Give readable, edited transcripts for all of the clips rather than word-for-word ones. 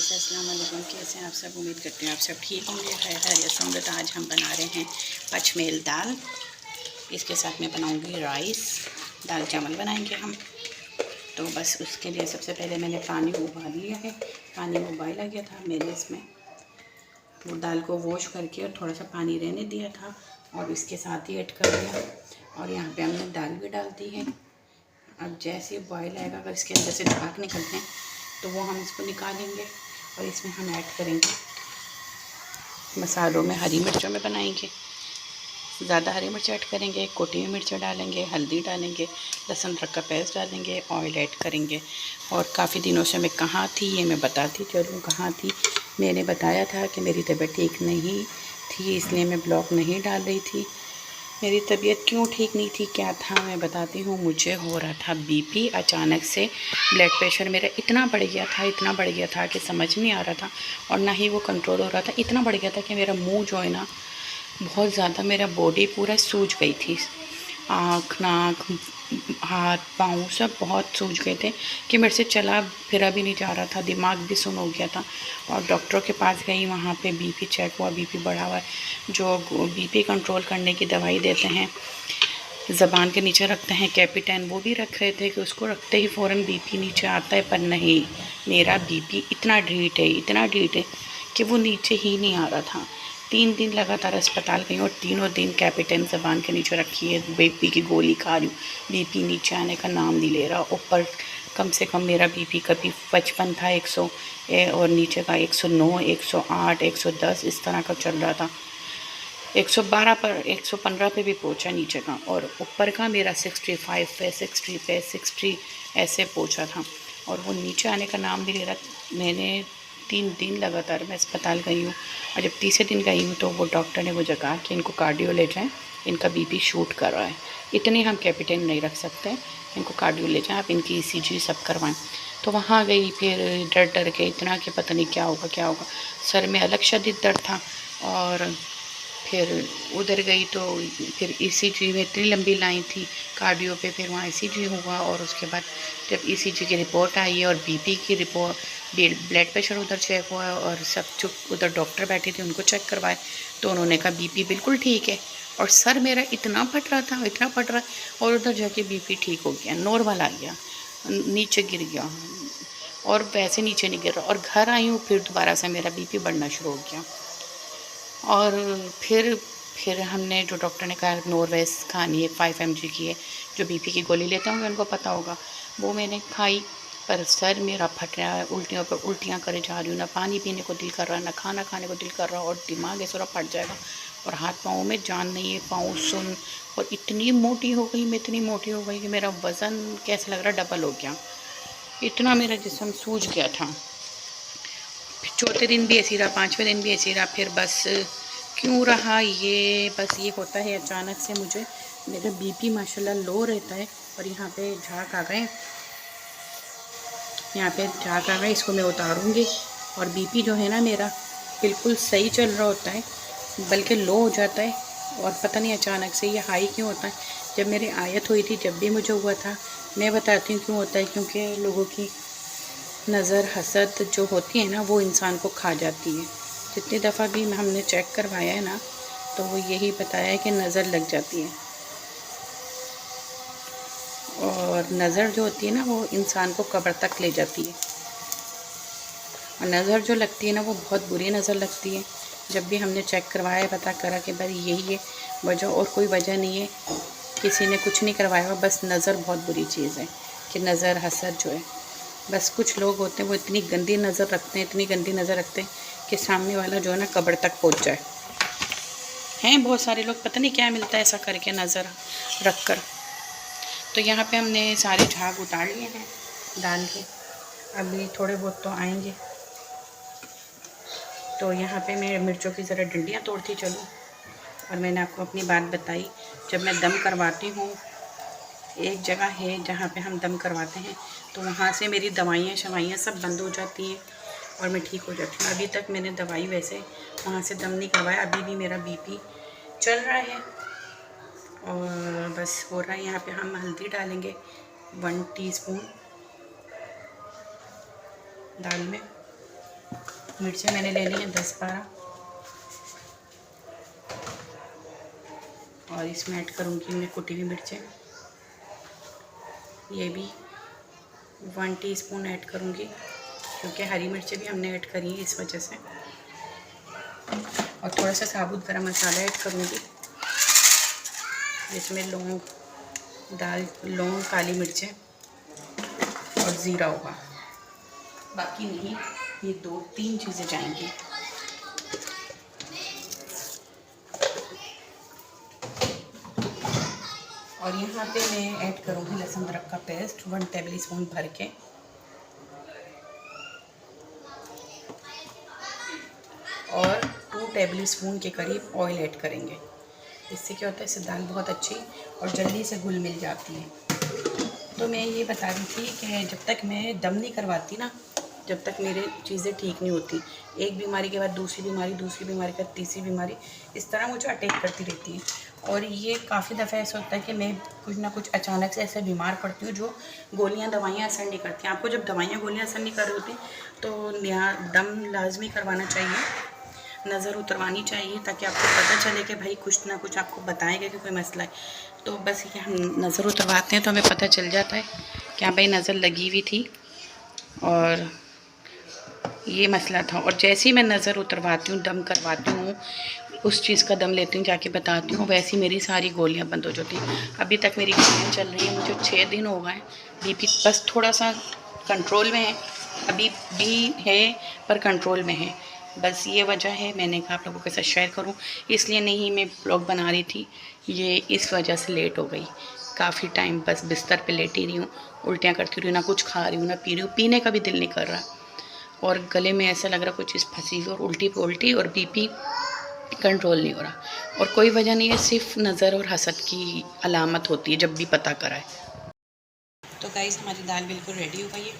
Guys अस्सलाम वालेकुम। कैसे हैं आप सब? उम्मीद करते हैं आप सब ठीक होंगे, खैरियत से होंगे। तो आज हम बना रहे हैं पचमेल दाल। इसके साथ में बनाऊंगी राइस, दाल चावल बनाएंगे हम। तो बस उसके लिए सबसे पहले मैंने पानी उबाल लिया है। पानी उबाल आ गया था मैंने, इसमें वो दाल को वॉश करके और थोड़ा सा पानी रहने दिया था और इसके साथ ही ऐड कर दिया। और यहाँ पे हमने दाल भी डाल दी है। अब जैसे बॉयल आएगा, अगर इसके अंदर से झाग निकलते हैं तो वो हम इसको निकालेंगे और इसमें हम ऐड करेंगे मसालों में, हरी मिर्चों में बनाएंगे। ज़्यादा हरी मिर्च ऐड करेंगे, कुटी हुई मिर्च डालेंगे, हल्दी डालेंगे, लहसुन अदरक का पेस्ट डालेंगे, ऑयल ऐड करेंगे। और काफ़ी दिनों से मैं कहाँ थी ये मैं बताती चलूँ। कहाँ थी, मैंने बताया था कि मेरी तबीयत ठीक नहीं थी, इसलिए मैं ब्लॉग नहीं डाल रही थी। मेरी तबीयत क्यों ठीक नहीं थी, क्या था, मैं बताती हूँ। मुझे हो रहा था बीपी, अचानक से ब्लड प्रेशर मेरा इतना बढ़ गया था कि समझ नहीं आ रहा था और ना ही वो कंट्रोल हो रहा था। इतना बढ़ गया था कि मेरा मुंह जो है ना, बहुत ज़्यादा मेरा बॉडी पूरा सूज गई थी। आँख, नाक, हाथ, पाँव सब बहुत सूज गए थे कि मेरे से चला फिरा भी नहीं जा रहा था। दिमाग भी सुन हो गया था। और डॉक्टरों के पास गई, वहाँ पे बीपी चेक हुआ, बीपी बढ़ा हुआ है। जो बीपी कंट्रोल करने की दवाई देते हैं, ज़बान के नीचे रखते हैं कैपिटेन, वो भी रख रहे थे कि उसको रखते ही फ़ौरन बीपी नीचे आता है। पर नहीं, मेरा बीपी इतना ढीठ है कि वो नीचे ही नहीं आ रहा था। 3 दिन लगातार अस्पताल गई और तीनों दिन कैपिटेन ज़बान के नीचे रखी है, बीपी की गोली खा रही हूँ, बीपी नीचे आने का नाम नहीं ले रहा। ऊपर कम से कम मेरा बीपी कभी 55 था 100 और नीचे का 109, 108, 110 इस तरह का चल रहा था। 112 पर 115 पे भी पहुंचा नीचे का, और ऊपर का मेरा 65 पे 60 पे 60 ऐसे पहुंचा था। और वो नीचे आने का नाम भी ले रहा। मैंने 3 दिन लगातार मैं अस्पताल गई हूँ और जब तीसरे दिन गई हूँ तो वो डॉक्टर ने मुझे कहा कि इनको कार्डियो ले जाएँ, इनका बीपी शूट कर रहा है, इतने हम कैपिटेन नहीं रख सकते, इनको कार्डियो ले जाएँ, आप इनकी ECG सब करवाएँ। तो वहाँ गई, फिर डर के इतना कि पता नहीं क्या होगा। सर में अलग शदीद दर्द था। और फिर उधर गई तो फिर ECG में इतनी लंबी लाइन थी कार्डियो पे। फिर वहाँ ECG हुआ और उसके बाद जब ECG की रिपोर्ट आई और बीपी की रिपोर्ट, ब्लड प्रेशर उधर चेक हुआ और सब चुप उधर डॉक्टर बैठे थे, उनको चेक करवाए तो उन्होंने कहा बीपी बिल्कुल ठीक है। और सर मेरा इतना फट रहा और उधर जाके बीपी ठीक हो गया, नॉर्मल आ गया, नीचे गिर गया और वैसे नीचे नहीं गिर रहा। और घर आई हूँ फिर दोबारा से मेरा बीपी बढ़ना शुरू हो गया। और फिर हमने, जो डॉक्टर ने कहा नॉर्वेस खानी है, 5 mg की है, जो बीपी की गोली लेते होंगे उनको पता होगा, वो मैंने खाई। पर सर मेरा फट रहा है, उल्टियों पर उल्टियाँ करे जा रही हूँ, ना पानी पीने को दिल कर रहा है, ना खाना खाने को दिल कर रहा, और दिमाग ऐसा फट जाएगा। और हाथ पाँव में जान नहीं है, पाँव सुन। और इतनी मोटी हो गई कि मेरा वज़न कैसे लग रहा डबल हो गया, इतना मेरा जिस्म सूज गया था। फिर चौथे दिन भी ऐसी रहा, 5वें दिन भी ऐसी रहा। फिर बस क्यों रहा ये, बस ये होता है अचानक से मुझे। मेरा बीपी माशाल्लाह लो रहता है। और यहाँ पे झाग आ गए, इसको मैं उतारूँगी। और बीपी जो है ना मेरा बिल्कुल सही चल रहा होता है, बल्कि लो हो जाता है। और पता नहीं अचानक से ये हाई क्यों होता है। जब मेरी आयत हुई थी जब भी मुझे हुआ था। मैं बताती हूँ क्यों होता है, क्योंकि लोगों की नज़र, हसद जो होती है ना, वो इंसान को खा जाती है। जितनी दफ़ा भी हमने चेक करवाया है ना, तो वो यही बताया है कि नज़र लग जाती है। और नज़र जो होती है ना, वो इंसान को कब्र तक ले जाती है। और नज़र जो लगती है ना, वो बहुत बुरी नज़र लगती है। जब भी हमने चेक करवाया, पता करा कि भाई यही है वजह, और कोई वजह नहीं है, किसी ने कुछ नहीं करवाया हुआ, बस नज़र बहुत बुरी चीज़ है। कि नज़र, हसद जो है, बस कुछ लोग होते हैं वो इतनी गंदी नज़र रखते हैं कि सामने वाला जो है ना कब्र तक पहुंच जाए। हैं बहुत सारे लोग, पता नहीं क्या मिलता है ऐसा करके नज़र रख कर। तो यहाँ पे हमने सारे झाग उतार लिए हैं दाल के, अभी थोड़े बहुत तो आएंगे। तो यहाँ पे मैं मिर्चों की ज़रा डंडियाँ तोड़ती चलूँ। और मैंने आपको अपनी बात बताई, जब मैं दम करवाती हूँ, एक जगह है जहाँ पे हम दम करवाते हैं, तो वहाँ से मेरी दवाइयाँ शवाइयाँ सब बंद हो जाती हैं और मैं ठीक हो जाती हूँ। अभी तक मैंने दवाई वैसे वहाँ से दम नहीं करवाया, अभी भी मेरा बीपी चल रहा है और बस हो रहा है। यहाँ पे हम हल्दी डालेंगे 1 टीस्पून दाल में, मिर्चें मैंने ले ली हैं 10-12 और इसमें ऐड करूँगी मैं कुटी हुई मिर्चें, ये भी 1 टीस्पून ऐड करूँगी क्योंकि हरी मिर्चें भी हमने ऐड करी है इस वजह से। और थोड़ा सा साबुत गरम मसाला ऐड करूँगी जिसमें लौंग, काली मिर्चें और ज़ीरा होगा, बाकी नहीं, ये 2-3 चीज़ें जाएंगी। और यहाँ पे मैं ऐड करूँगी लहसुन अदरक का पेस्ट 1 टेबल स्पून भर के, और 2 टेबल स्पून के करीब ऑयल ऐड करेंगे। इससे क्या होता है, इससे दाल बहुत अच्छी और जल्दी से घुल मिल जाती है। तो मैं ये बता रही थी कि जब तक मैं दम नहीं करवाती ना, जब तक मेरे चीज़ें ठीक नहीं होती, एक बीमारी के बाद दूसरी बीमारी के बाद तीसरी बीमारी, इस तरह मुझे अटैक करती रहती है। और ये काफ़ी दफ़ा ऐसा होता है कि मैं कुछ ना कुछ अचानक से ऐसे बीमार पड़ती हूँ जो गोलियाँ दवाइयाँ असर नहीं करती। आपको जब दवाइयाँ गोलियाँ असर नहीं कर रही होती तो यहाँ दम लाजमी करवाना चाहिए, नज़र उतरवानी चाहिए, ताकि आपको पता चले कि भाई कुछ ना कुछ आपको बताएगा कि कोई मसला है। तो बस ये हम नज़र उतरवाते हैं तो हमें पता चल जाता है कि हाँ भाई नज़र लगी हुई थी और ये मसला था। और जैसे ही मैं नज़र उतरवाती हूँ, दम करवाती हूँ, उस चीज़ का दम लेती हूँ, जाके बताती हूँ, वैसी मेरी सारी गोलियाँ बंद हो जाती हैं। अभी तक मेरी गोलियाँ चल रही हैं, मुझे 6 दिन हो गए। बीपी बस थोड़ा सा कंट्रोल में है, अभी भी है पर कंट्रोल में है। बस ये वजह है, मैंने कहा आप लोगों के साथ शेयर करूं, इसलिए नहीं मैं ब्लॉग बना रही थी, ये इस वजह से लेट हो गई। काफ़ी टाइम बस बिस्तर पे लेटी रही हूँ, उल्टियाँ करती रही हूँ, ना कुछ खा रही हूँ ना पी रही हूँ, पीने का भी दिल नहीं कर रहा, और गले में ऐसा लग रहा कुछ चीज़ फंसी हुई, और उल्टी पे उल्टी, और बीपी कंट्रोल नहीं हो रहा। और कोई वजह नहीं है, सिर्फ नज़र और हसद की अलामत होती है जब भी पता कराए। तो गाइस हमारी दाल बिल्कुल रेडी हो गई है।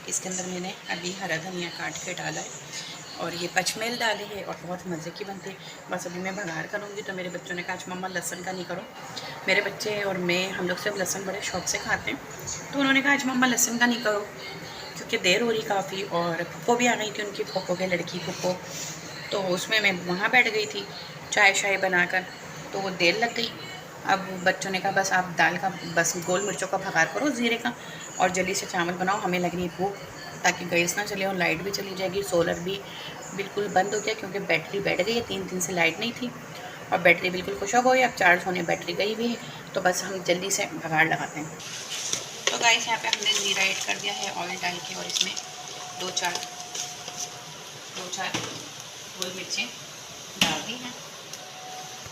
इसके अंदर मैंने अभी हरा धनिया काट के डाला है और ये पचमेल डाली है और बहुत मज़े की बनती है। बस अभी मैं बघार करूँगी तो मेरे बच्चों ने कहा आज मम्मा लहसुन का नहीं करो। मेरे बच्चे और मैं, हम लोग सब लहसुन बड़े शौक से खाते हैं, तो उन्होंने कहा आज मम्मा लहसुन का नहीं करो, क्योंकि देर हो रही काफ़ी, और पप्पो भी आ गई थी, उनकी पप्पो के लड़की पप्पो, तो उसमें मैं वहाँ बैठ गई थी चाय शाय बनाकर, तो वो देर लग गई। अब बच्चों ने कहा बस आप दाल का बस गोल मिर्चों का भगार करो ज़ीरे का, और जल्दी से चावल बनाओ, हमें लग रही भूख, ताकि गैस ना चले और लाइट भी चली जाएगी। सोलर भी बिल्कुल बंद हो गया क्योंकि बैटरी बैठ गई है, 3 दिन से लाइट नहीं थी और बैटरी बिल्कुल खुशक हो गई। अब चार्ज होने बैटरी गई हुई है, तो बस हम जल्दी से भगाड़ लगाते हैं। तो गाइस यहाँ पे हमने ज़ीरा ऐड कर दिया है ऑयल डाल के, और इसमें 2-4 गोल मिर्चें डाल दी हैं।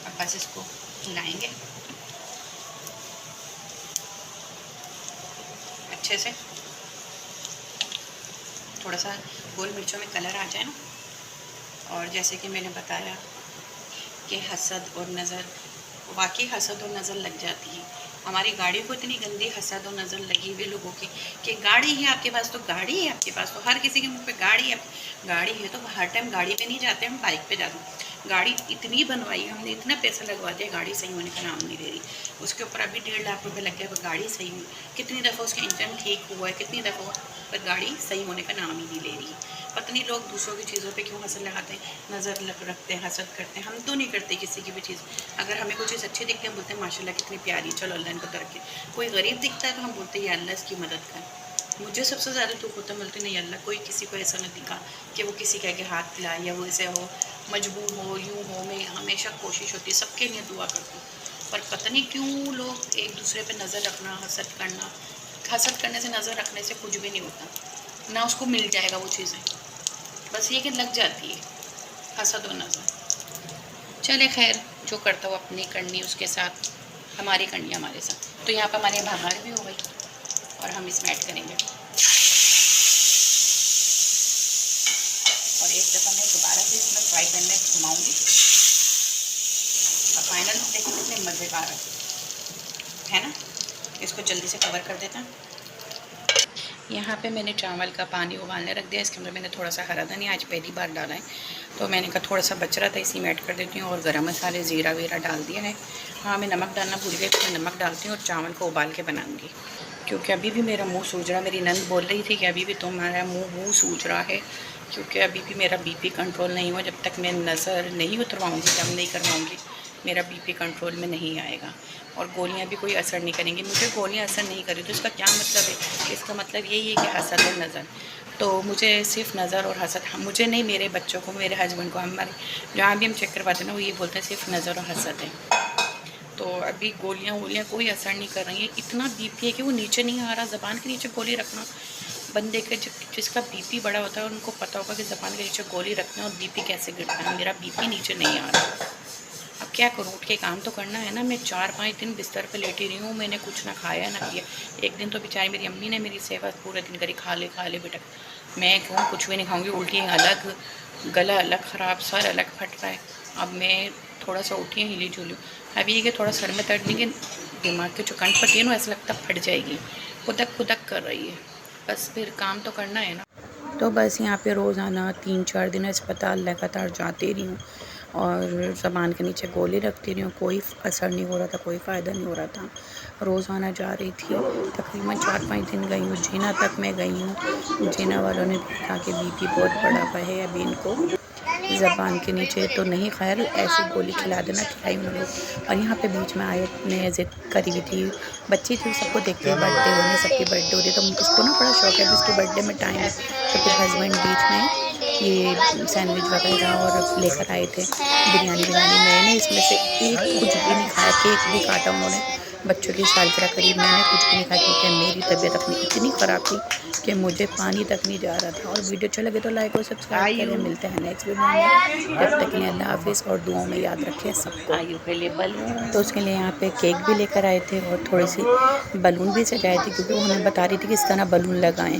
अब बस इसको हिलाएंगे अच्छे से, थोड़ा सा गोल मिर्चों में कलर आ जाए ना। और जैसे कि मैंने बताया कि हसद और नज़र, वाकई हसद और नज़र लग जाती है। हमारी गाड़ी को इतनी गंदी हसद और नज़र लगी हुई लोगों की कि गाड़ी है आपके पास तो गाड़ी है आपके पास, तो हर किसी के मुंह पे गाड़ी है, गाड़ी है तो हर टाइम गाड़ी पे नहीं जाते, हम बाइक पे जाते हैं। गाड़ी इतनी बनवाई, हमने इतना पैसा लगवा दिया, गाड़ी सही होने का नाम नहीं ले रही। उसके ऊपर अभी 1.5 लाख रुपये लग गया, पर गाड़ी सही हुई, कितनी दफ़ा उसका इंजन ठीक हुआ है, कितनी दफ़ा, पर गाड़ी सही होने का नाम ही नहीं ले रही। पता नहीं लोग दूसरों की चीज़ों पे क्यों हसद लगाते हैं, नज़र रखते हैं, हसद करते हैं। हम तो नहीं करते किसी की भी चीज़। अगर हमें कोई चीज़ अच्छी दिखती है, हम बोलते हैं माशाल्लाह कितनी प्यारी, चलो अल्लाह इनको तरक्की। कोई गरीब दिखता है तो हम बोलते हैं या अल्लाह इसकी मदद कर। मुझे सबसे ज़्यादा दुख होता है, बोलते नहीं अल्लाह कोई किसी को ऐसा न दिखा कि वो किसी के आगे हाथ खिलाए या वो ऐसे हो, मजबूर हो, यूँ हो। मैं हमेशा कोशिश होती है सबके लिए दुआ करती हूँ, पर पता नहीं क्यों लोग एक दूसरे पे नज़र रखना, हसद करना, हसद करने से, नज़र रखने से कुछ भी नहीं होता, ना उसको मिल जाएगा वो चीज़ें, बस ये कि लग जाती है हसद और नज़र। चले खैर, जो करता हो अपनी करनी उसके साथ, हमारी करनी हमारे साथ। तो यहाँ पर हमारे बघार भी हो गई और हम इसमें ऐड करेंगे, और एक दफ़ा मैं दोबारा से इसमें फ्राई पैन में घुमाऊँगी और फाइनल देखिए कितने मज़ेदार है ना। इसको जल्दी से कवर कर देते हैं। यहाँ पे मैंने चावल का पानी उबालने रख दिया, इसके अंदर मैंने थोड़ा सा हरा धनिया आज पहली बार डाला है, तो मैंने कहा थोड़ा सा बच रहा था इसी में ऐड कर देती हूँ, और गरम मसाले, ज़ीरा वीरा डाल दिया है। हाँ मैं नमक डालना भूल गई, तो मैं नमक डालती हूँ और चावल को उबाल के बनाऊँगी। क्योंकि अभी भी मेरा मुंह सूज रहा। मेरी नंद बोल रही थी कि अभी भी तुम्हारा मुंह सूज रहा है, क्योंकि अभी भी मेरा बीपी कंट्रोल नहीं हुआ। जब तक मैं नज़र नहीं उतरवाऊँगी, कम नहीं करवाऊँगी, मेरा बीपी कंट्रोल में नहीं आएगा। और गोलियां भी कोई असर नहीं करेंगी। मुझे गोलियां असर नहीं करी तो इसका क्या मतलब है? इसका मतलब यही है कि हसद और नज़र। तो मुझे सिर्फ नज़र और हसद, मुझे नहीं, मेरे बच्चों को, मेरे हस्बैंड को, हमारे जहाँ भी हम चेक करवाते हैं ना, वो ये बोलते हैं सिर्फ नज़र और हसद है। तो अभी गोलियाँ कोई असर नहीं कर रही हैं। इतना बीपी है कि वो नीचे नहीं आ रहा। ज़बान के नीचे गोली रखना, बंदे के जिसका बीपी बड़ा होता है उनको पता होगा कि ज़बान के नीचे गोली रखना और बीपी कैसे गिरता है। मेरा बीपी नीचे नहीं आ रहा। अब क्या करूँ, उठ के काम तो करना है ना। मैं 4-5 दिन बिस्तर पे लेटी रही हूँ, मैंने कुछ ना खाया ना पिया। एक दिन तो बेचारी मेरी अम्मी ने मेरी सेवा पूरे दिन करी, खा ले बेटा। मैं कहूँ कुछ भी नहीं खाऊँगी, उल्टी अलग, गला अलग ख़राब, सर अलग फट रहा है। अब मैं थोड़ा सा उठी हिली जुली। अभी ये कि थोड़ा सर में दर्द नहीं कि दिमाग की जो कंठ पट्टी है ना, ऐसा लगता फट जाएगी, खुदक कर रही है। बस फिर काम तो करना है ना। तो बस यहाँ पे रोज़ाना 3-4 दिन अस्पताल लगातार जाती रही हूँ और ज़बान के नीचे गोली रखती रही हूँ। कोई असर नहीं हो रहा था, कोई फ़ायदा नहीं हो रहा था। रोज़ाना जा रही थी, तकरीबन 4-5 दिन गई हूँ। जीना तक मैं गई हूँ। जीना वालों ने भी कहा कि बीपी बहुत बढ़ा हुआ है अभी इनको, ज़बान के नीचे तो नहीं, खैर ऐसी गोली खिला देना, खिलाई उन्होंने। और यहाँ पे बीच में आए ने ज़िद करी हुई थी, बच्ची थी, सबको देखते बर्थडे होने, सबकी बर्थडे हो रही, तो उसको ना बड़ा शौक है कि उसके बर्थडे में टाइम है। तो फिर हस्बैंड बीच में ये सैंडविच वगैरह और लेकर आए थे, बिरयानी। मैंने इसमें से एक कुछ भी नहीं खाया, केक भी काटा उन्होंने, बच्चों की सालगिरह करीब, मैंने कुछ भी नहीं खाया क्योंकि मेरी तबीयत अपनी इतनी ख़राब थी कि मुझे पानी तक नहीं जा रहा था। और वीडियो अच्छा लगे तो लाइक और सब्सक्राइब करें। मिलते हैं नेक्स्ट वीडियो में, जब तक के लिए अल्लाह हाफिज़ और दुआओं में याद रखें सबको। आयु के लिए बलून, तो उसके लिए यहाँ पे केक भी लेकर आए थे और थोड़ी सी बलून भी सजाए थे, क्योंकि वो हमें बता रही थी कि इस तरह बलून लगाएं।